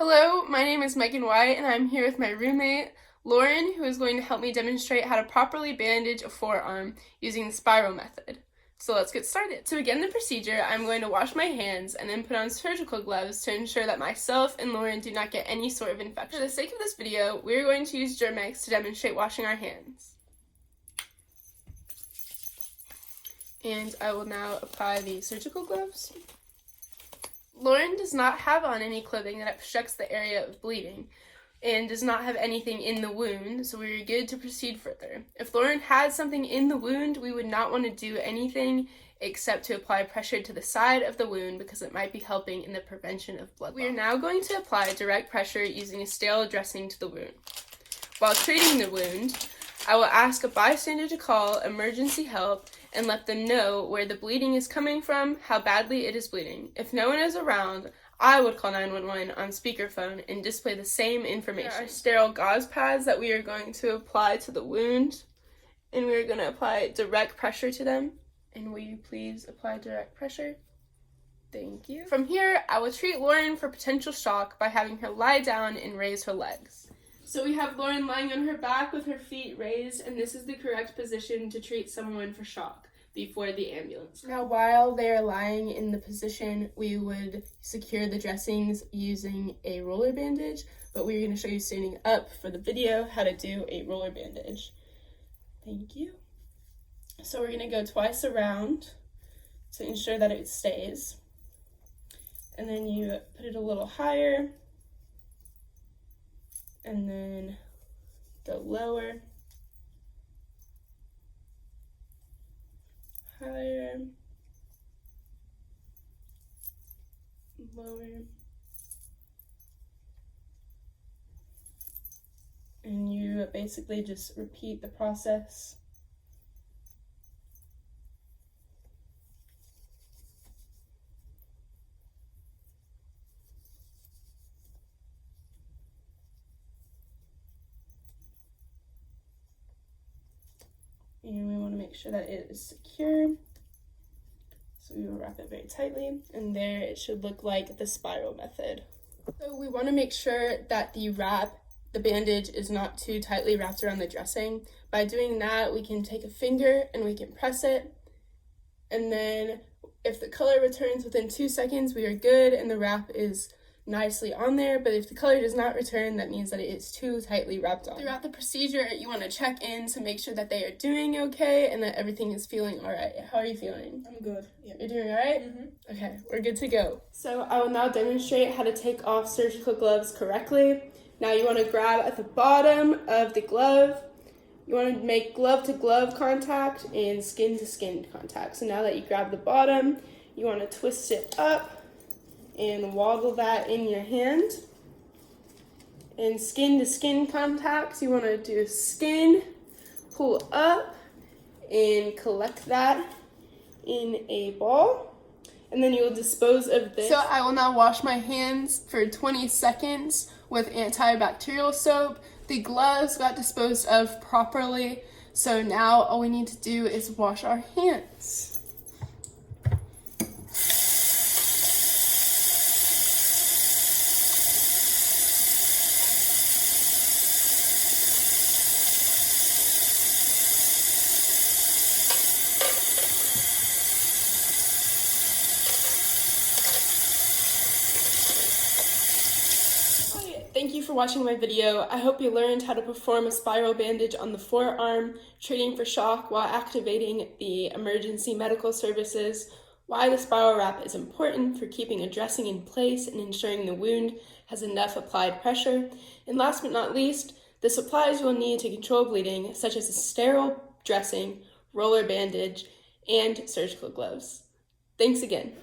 Hello, my name is Megan White, and I'm here with my roommate, Lauren, who is going to help me demonstrate how to properly bandage a forearm using the spiral method. So let's get started. To begin the procedure, I'm going to wash my hands and then put on surgical gloves to ensure that myself and Lauren do not get any sort of infection. For the sake of this video, we're going to use Germ-X to demonstrate washing our hands. And I will now apply the surgical gloves. Lauren does not have on any clothing that obstructs the area of bleeding and does not have anything in the wound, so we are good to proceed further. If Lauren had something in the wound, we would not want to do anything except to apply pressure to the side of the wound because it might be helping in the prevention of blood loss. We are now going to apply direct pressure using a sterile dressing to the wound. While treating the wound, I will ask a bystander to call emergency help and let them know where the bleeding is coming from, how badly it is bleeding. If no one is around, I would call 911 on speakerphone and display the same information. There are sterile gauze pads that we are going to apply to the wound, and we are going to apply direct pressure to them. And will you please apply direct pressure? Thank you. From here, I will treat Lauren for potential shock by having her lie down and raise her legs. So we have Lauren lying on her back with her feet raised, and this is the correct position to treat someone for shock before the ambulance. Now, while they are lying in the position, we would secure the dressings using a roller bandage, but we're going to show you standing up for the video how to do a roller bandage. Thank you. So we're going to go twice around to ensure that it stays. And then you put it a little higher, and then go lower, higher, lower, and you basically just repeat the process. And we want to make sure that it is secure. So we will wrap it very tightly, and there it should look like the spiral method. So we want to make sure that the bandage is not too tightly wrapped around the dressing. By doing that, we can take a finger and we can press it. And then if the color returns within 2 seconds, we are good and the wrap is nicely on there, but if the color does not return, that means that it is too tightly wrapped on. Throughout the procedure, you want to check in to make sure that they are doing okay and that everything is feeling all right. How are you feeling? I'm good. Yeah. You're doing all right? Mm-hmm. Okay, we're good to go. So I will now demonstrate how to take off surgical gloves correctly. Now you want to grab at the bottom of the glove. You want to make glove-to-glove contact and skin-to-skin contact. So now that you grab the bottom, you want to twist it up and woggle that in your hand. And skin to skin contacts, you want to do skin, pull up, and collect that in a ball. And then you will dispose of this. So I will now wash my hands for 20 seconds with antibacterial soap. The gloves got disposed of properly, so now all we need to do is wash our hands. Thank you for watching my video. I hope you learned how to perform a spiral bandage on the forearm, treating for shock while activating the emergency medical services, why the spiral wrap is important for keeping a dressing in place and ensuring the wound has enough applied pressure, and last but not least, the supplies you will need to control bleeding, such as a sterile dressing, roller bandage, and surgical gloves. Thanks again.